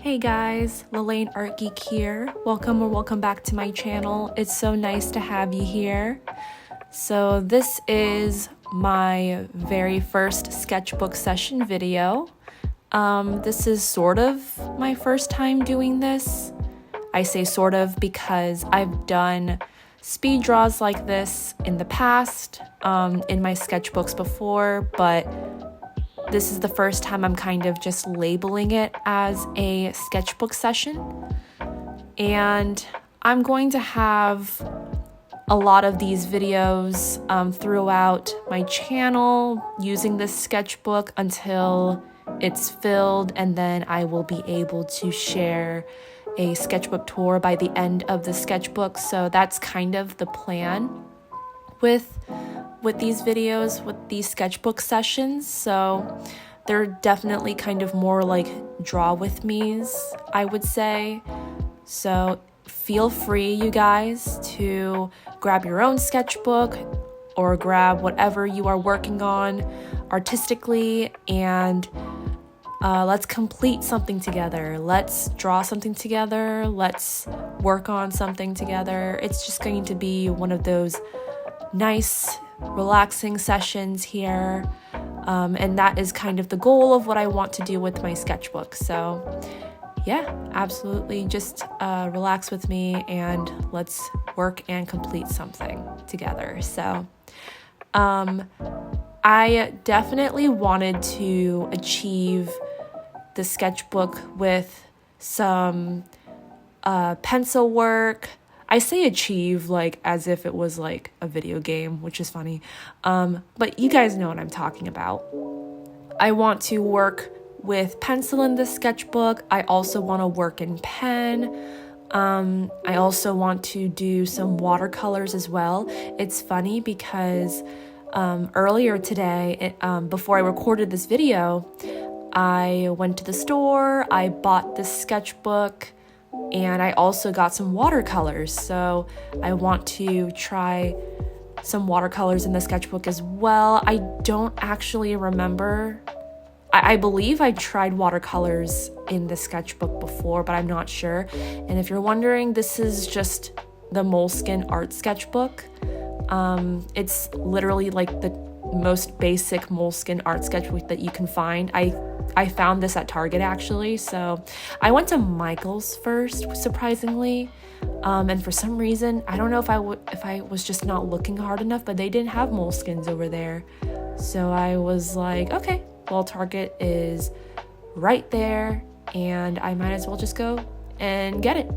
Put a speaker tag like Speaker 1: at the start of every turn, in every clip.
Speaker 1: Hey guys, Lelaine Art Geek here. Welcome back to my channel. It's so nice to have you here. So this is my very first sketchbook session video. This is sort of my first time doing this. I say sort of because I've done speed draws like this in the past, in my sketchbooks before, but this is the first time I'm kind of just labeling it as a sketchbook session. And I'm going to have a lot of these videos throughout my channel using this sketchbook until it's filled, and then I will be able to share a sketchbook tour by the end of the sketchbook. So that's kind of the plan with these videos, with these sketchbook sessions. So they're definitely kind of more like draw with me's, I would say. So feel free, you guys, to grab your own sketchbook or grab whatever you are working on artistically, and let's complete something together. Let's draw something together. Let's work on something together. It's just going to be one of those nice, relaxing sessions here. And that is kind of the goal of what I want to do with my sketchbook. So yeah, absolutely. Just relax with me and let's work and complete something together. So I definitely wanted to achieve the sketchbook with some pencil work. I say achieve like as if it was like a video game, which is funny. But you guys know what I'm talking about. I want to work with pencil in this sketchbook. I also want to work in pen. I also want to do some watercolors as well. It's funny because earlier today, before I recorded this video, I went to the store, I bought this sketchbook, and I also got some watercolors. So I want to try some watercolors in the sketchbook as well. I don't actually remember. I believe I tried watercolors in the sketchbook before, but I'm not sure. And if you're wondering, this is just the Moleskine art sketchbook. It's literally like the most basic Moleskine art sketchbook that you can find. I found this at Target actually. So I went to Michael's first, surprisingly. And for some reason, I don't know if I was just not looking hard enough, but they didn't have Moleskines over there. So I was like, okay, well, Target is right there and I might as well just go and get it.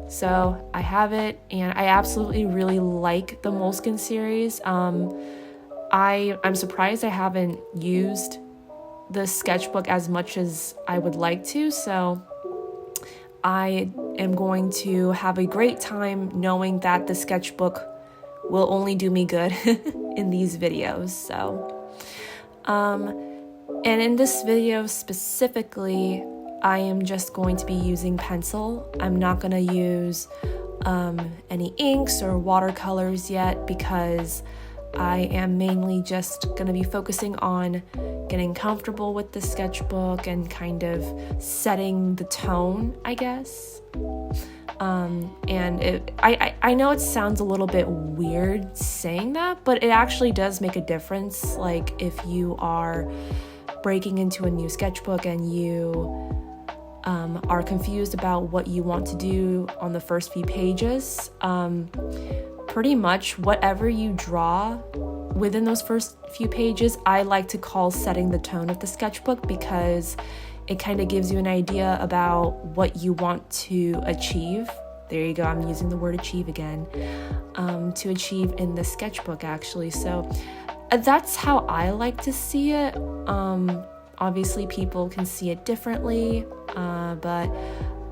Speaker 1: So I have it, and I absolutely really like the Moleskine series. I'm surprised I haven't used the sketchbook as much as I would like to, so I am going to have a great time knowing that the sketchbook will only do me good in these videos. So and in this video specifically, I am just going to be using pencil. I'm not going to use any inks or watercolors yet because I am mainly just going to be focusing on getting comfortable with the sketchbook and kind of setting the tone, I guess. And I know it sounds a little bit weird saying that, but it actually does make a difference. Like if you are breaking into a new sketchbook and you are confused about what you want to do on the first few pages, pretty much whatever you draw within those first few pages, I like to call setting the tone of the sketchbook, because it kind of gives you an idea about what you want to achieve. There you go, I'm using the word achieve again, to achieve in the sketchbook actually. So that's how I like to see it. Obviously people can see it differently, but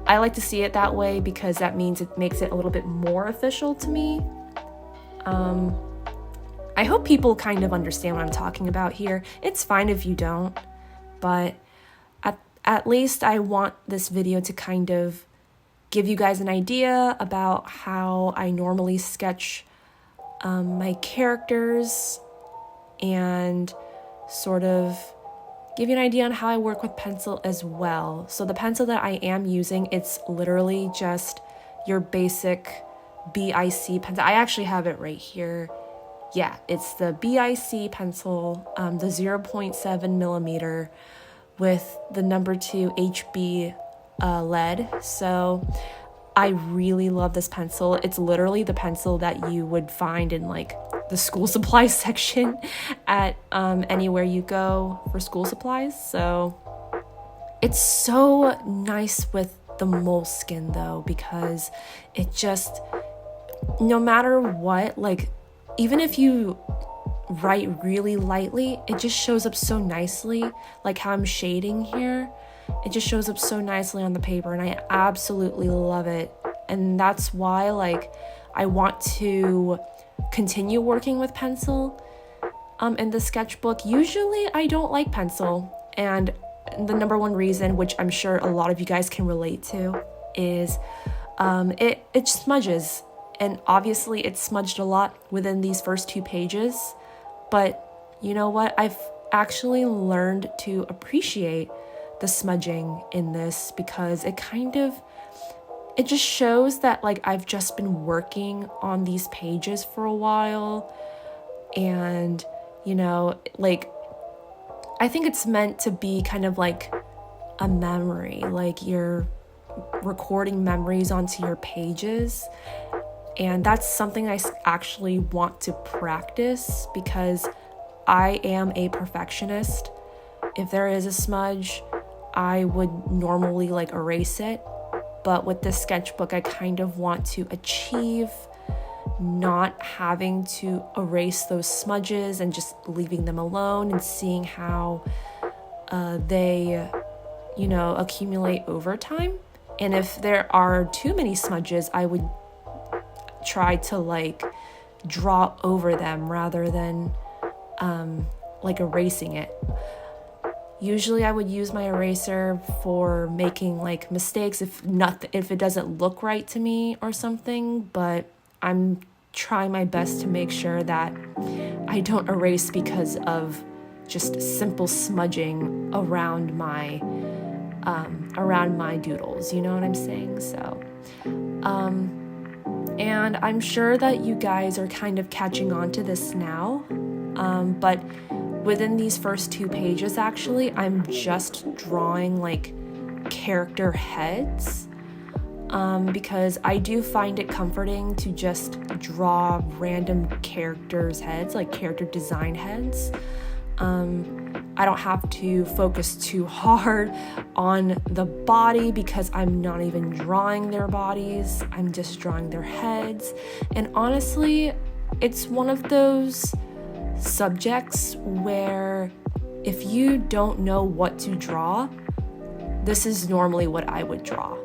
Speaker 1: I like to see it that way because that means it makes it a little bit more official to me. I hope people kind of understand what I'm talking about here. It's fine if you don't, but at least I want this video to kind of give you guys an idea about how I normally sketch my characters and sort of give you an idea on how I work with pencil as well. So the pencil that I am using, it's literally just your basic BIC pencil. I actually have it right here. Yeah, it's the BIC pencil, the 0.7 millimeter with the number 2 HB lead. So I really love this pencil. It's literally the pencil that you would find in like the school supplies section at anywhere you go for school supplies. So it's so nice with the moleskin though, because it just, no matter what, like even if you write really lightly, it just shows up so nicely. Like how I'm shading here, it just shows up so nicely on the paper, and I absolutely love it. And that's why like I want to continue working with pencil in the sketchbook. Usually I don't like pencil, and the number one reason, which I'm sure a lot of you guys can relate to, is it smudges. And obviously it smudged a lot within these first 2 pages, but you know what? I've actually learned to appreciate the smudging in this, because it just shows that like I've just been working on these pages for a while. And you know, like I think it's meant to be kind of like a memory, like you're recording memories onto your pages. And that's something I actually want to practice, because I am a perfectionist. If there is a smudge, I would normally like erase it. But with this sketchbook, I kind of want to achieve not having to erase those smudges and just leaving them alone and seeing how they, you know, accumulate over time. And if there are too many smudges, I would try to like draw over them rather than like erasing it. Usually I would use my eraser for making like mistakes if it doesn't look right to me or something, but I'm trying my best to make sure that I don't erase because of just simple smudging around my doodles, you know what I'm saying? So and I'm sure that you guys are kind of catching on to this now, but within these first 2 pages, actually, I'm just drawing like character heads, because I do find it comforting to just draw random characters' heads, like character design heads. I don't have to focus too hard on the body because I'm not even drawing their bodies. I'm just drawing their heads. And honestly, it's one of those subjects where if you don't know what to draw, this is normally what I would draw.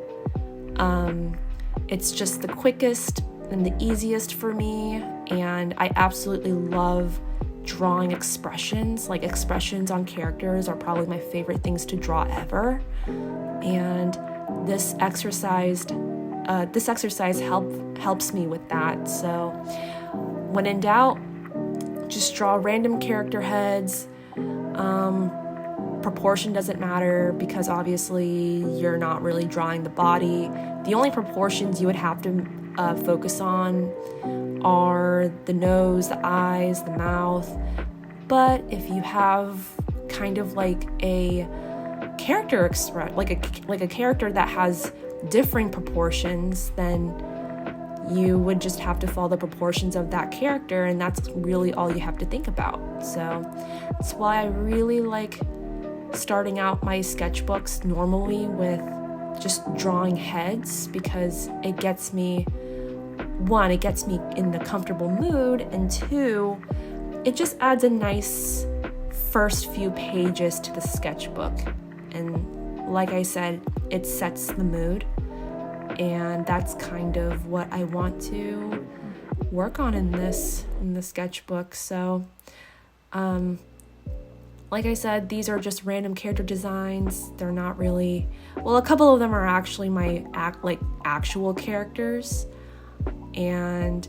Speaker 1: It's just the quickest and the easiest for me, and I absolutely love drawing expressions. Like expressions on characters are probably my favorite things to draw ever. And this exercise helps me with that. So when in doubt, just draw random character heads. Proportion doesn't matter because obviously you're not really drawing the body. The only proportions you would have to focus on are the nose, the eyes, the mouth. But if you have kind of like a character like a character that has differing proportions, then you would just have to follow the proportions of that character, and that's really all you have to think about. So that's why I really like starting out my sketchbooks normally with just drawing heads, because it gets me, one, it gets me in the comfortable mood, and two, it just adds a nice first few pages to the sketchbook. And like I said, it sets the mood, and that's kind of what I want to work on in the sketchbook. So like I said, these are just random character designs. They're not really, well, a couple of them are actually my actual characters, and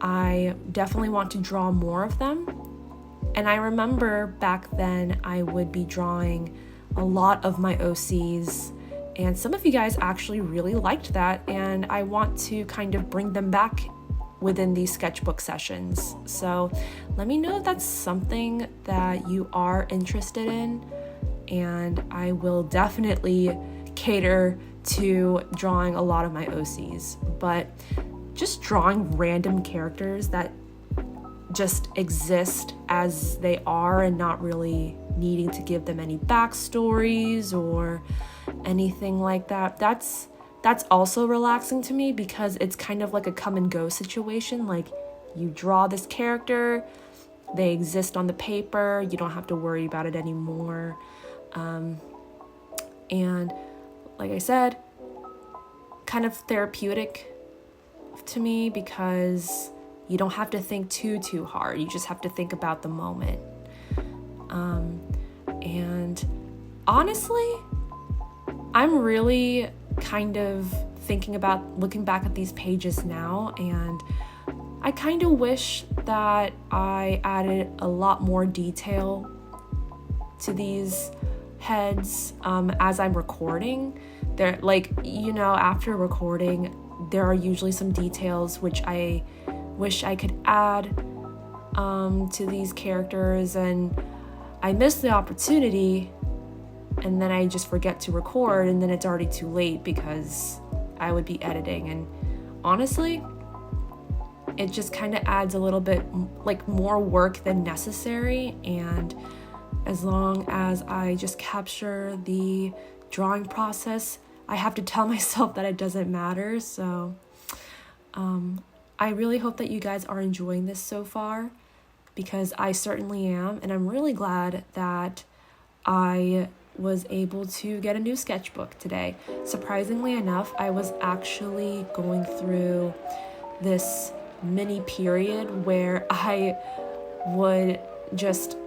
Speaker 1: I definitely want to draw more of them. And I remember back then I would be drawing a lot of my OCs, and some of you guys actually really liked that, and I want to kind of bring them back within these sketchbook sessions. So let me know if that's something that you are interested in, and I will definitely cater to drawing a lot of my OCs. But just drawing random characters that just exist as they are and not really needing to give them any backstories or anything like that, that's also relaxing to me, because it's kind of like a come and go situation. Like, you draw this character, they exist on the paper, you don't have to worry about it anymore. And like I said, kind of therapeutic to me, because you don't have to think too hard. You just have to think about the moment. And honestly, I'm really kind of thinking about looking back at these pages now, and I kind of wish that I added a lot more detail to these heads as I'm recording. They're like, after recording, there are usually some details which I wish I could add to these characters, and I miss the opportunity, and then I just forget to record, and then it's already too late because I would be editing. And honestly, it just kind of adds a little bit like more work than necessary. And as long as I just capture the drawing process, I have to tell myself that it doesn't matter. So I really hope that you guys are enjoying this so far, because I certainly am, and I'm really glad that I was able to get a new sketchbook today. Surprisingly enough, I was actually going through this mini period where I would just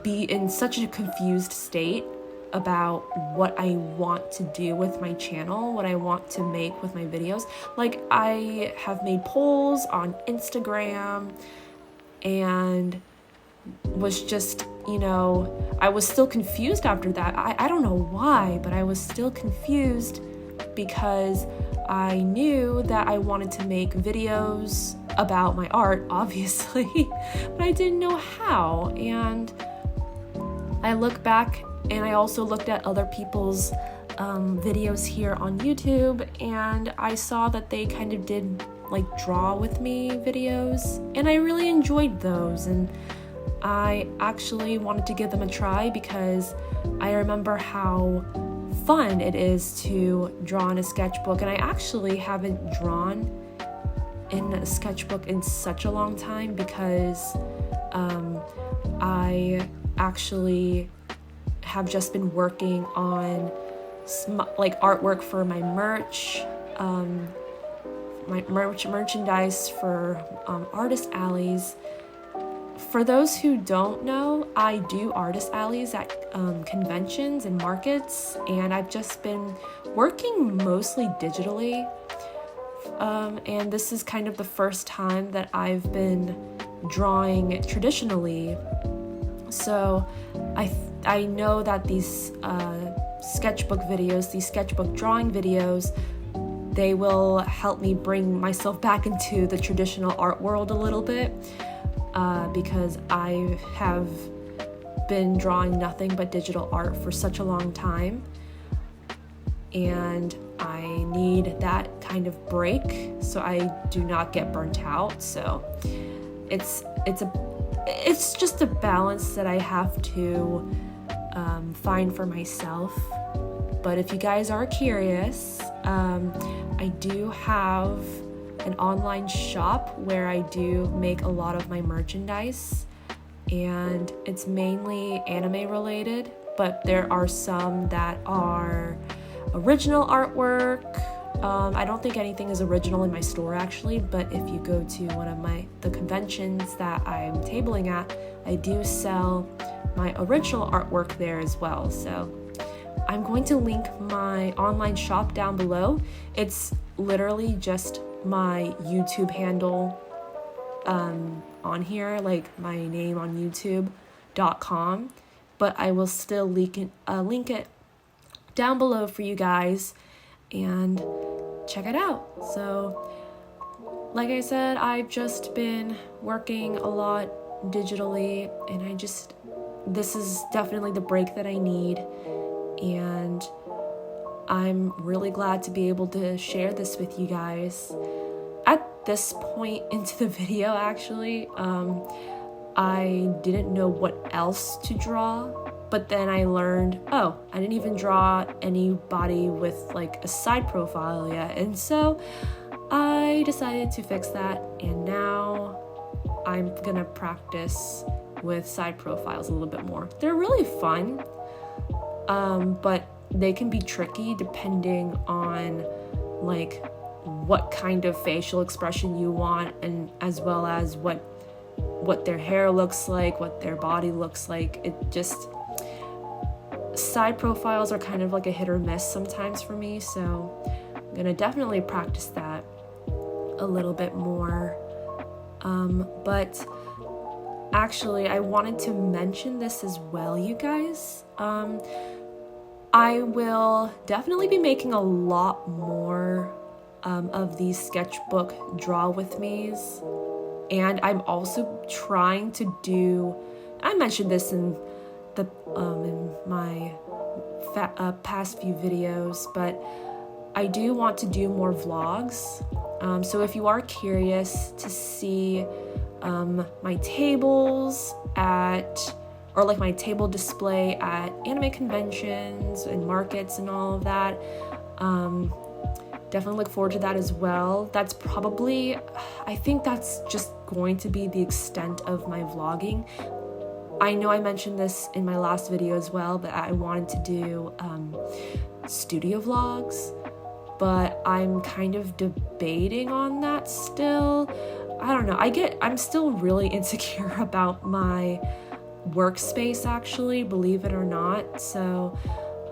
Speaker 1: be in such a confused state about what I want to do with my channel, what I want to make with my videos. Like, I have made polls on Instagram and was just, I was still confused after that. I don't know why, but I was still confused because I knew that I wanted to make videos about my art, obviously, but I didn't know how. And I look back, and I also looked at other people's videos here on YouTube, and I saw that they kind of did like draw with me videos, and I really enjoyed those, and I actually wanted to give them a try because I remember how fun it is to draw in a sketchbook. And I actually haven't drawn in a sketchbook in such a long time, because I actually have just been working on like artwork for my merch, merchandise for artist alleys. For those who don't know, I do artist alleys at conventions and markets, and I've just been working mostly digitally. And this is kind of the first time that I've been drawing traditionally. So I know that these sketchbook videos, these sketchbook drawing videos, they will help me bring myself back into the traditional art world a little bit, because I have been drawing nothing but digital art for such a long time, and I need that kind of break so I do not get burnt out. So it's just a balance that I have to find for myself. But if you guys are curious, I do have an online shop where I do make a lot of my merchandise, and it's mainly anime related, but there are some that are original artwork. I don't think anything is original in my store actually, but if you go to one of the conventions that I'm tabling at, I do sell my original artwork there as well. So I'm going to link my online shop down below. It's literally just my YouTube handle on here, like my name on youtube.com, but I will still link it down below for you guys and check it out. So like I said, I've just been working a lot digitally, and this is definitely the break that I need, and I'm really glad to be able to share this with you guys. At this point into the video, actually, I didn't know what else to draw, but then I learned, I didn't even draw anybody with like a side profile yet, and so I decided to fix that, and now I'm gonna practice with side profiles a little bit more. They're really fun, but they can be tricky depending on like what kind of facial expression you want, and as well as what their hair looks like, what their body looks like. Side profiles are kind of like a hit or miss sometimes for me, so I'm gonna definitely practice that a little bit more. But actually, I wanted to mention this as well, you guys. I will definitely be making a lot more of these sketchbook draw with me's, and I'm also trying to do, I mentioned this in my past few videos, but I do want to do more vlogs. So if you are curious to see my tables or like my table display at anime conventions and markets and all of that, definitely look forward to that as well. I think that's just going to be the extent of my vlogging. I know I mentioned this in my last video as well, but I wanted to do studio vlogs, but I'm kind of debating on that still. I don't know. I'm still really insecure about my workspace, actually, believe it or not. So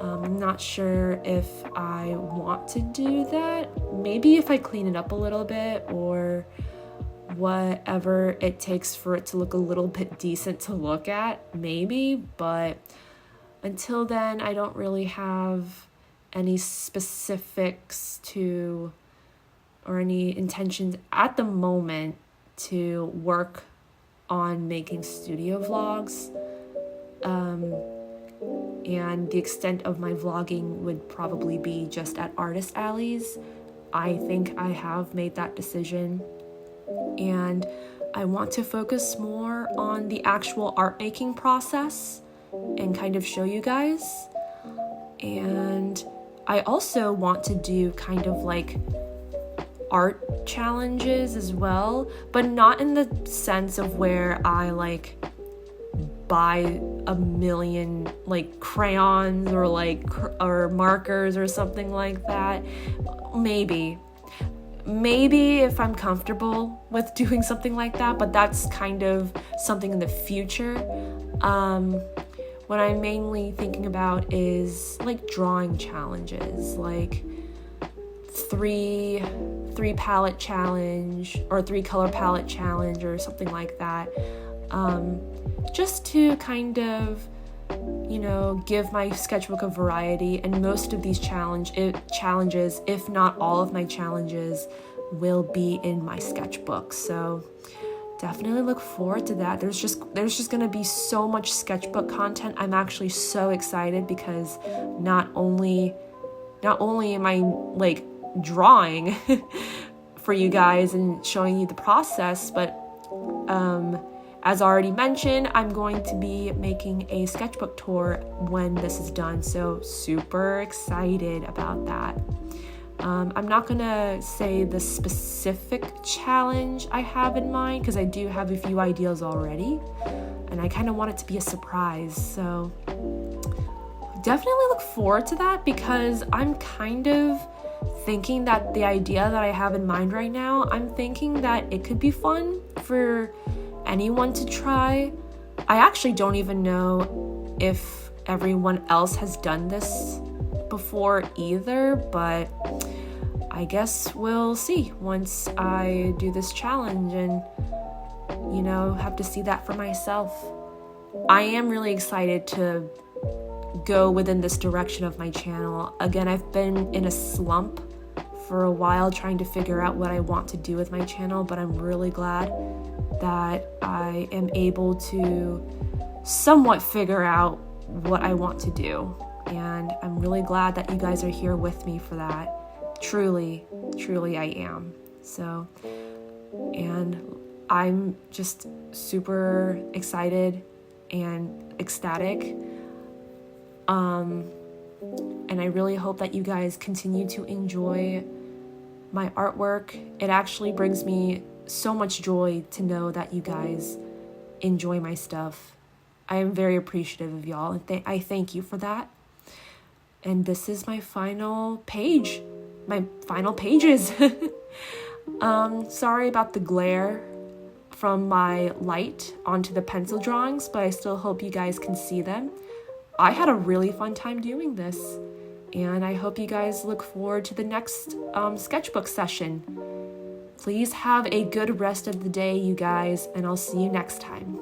Speaker 1: I'm not sure if I want to do that. Maybe if I clean it up a little bit, or whatever it takes for it to look a little bit decent to look at, maybe. But until then, I don't really have any specifics or any intentions at the moment to work on making studio vlogs. And the extent of my vlogging would probably be just at artist alleys. I think I have made that decision, and I want to focus more on the actual art making process and kind of show you guys. And I also want to do kind of like art challenges as well, but not in the sense of where I like buy a million like crayons or markers or something like that. Maybe if I'm comfortable with doing something like that, but that's kind of something in the future. What I'm mainly thinking about is like drawing challenges, like three palette challenge or 3 color palette challenge or something like that. Just to kind of, give my sketchbook a variety, and most of these challenges, if not all of my challenges, will be in my sketchbook. So definitely look forward to that. There's just going to be so much sketchbook content. I'm actually so excited because not only am I like drawing for you guys and showing you the process, but as already mentioned, I'm going to be making a sketchbook tour when this is done, so super excited about that. I'm not gonna say the specific challenge I have in mind because I do have a few ideas already, and I kind of want it to be a surprise, so definitely look forward to that, because I'm kind of thinking that the idea that I have in mind right now, I'm thinking that it could be fun for anyone to try. I actually don't even know if everyone else has done this before either, but I guess we'll see once I do this challenge. And have to see that for myself. I am really excited to go within this direction of my channel. Again, I've been in a slump for a while trying to figure out what I want to do with my channel, but I'm really glad that I am able to somewhat figure out what I want to do. And I'm really glad that you guys are here with me for that. Truly, truly I am. So, and I'm just super excited and ecstatic. And I really hope that you guys continue to enjoy my artwork. It actually brings me so much joy to know that you guys enjoy my stuff. I am very appreciative of y'all, and I thank you for that. And this is my final page. My final pages. Sorry about the glare from my light onto the pencil drawings, but I still hope you guys can see them. I had a really fun time doing this, and I hope you guys look forward to the next sketchbook session. Please have a good rest of the day, you guys, and I'll see you next time.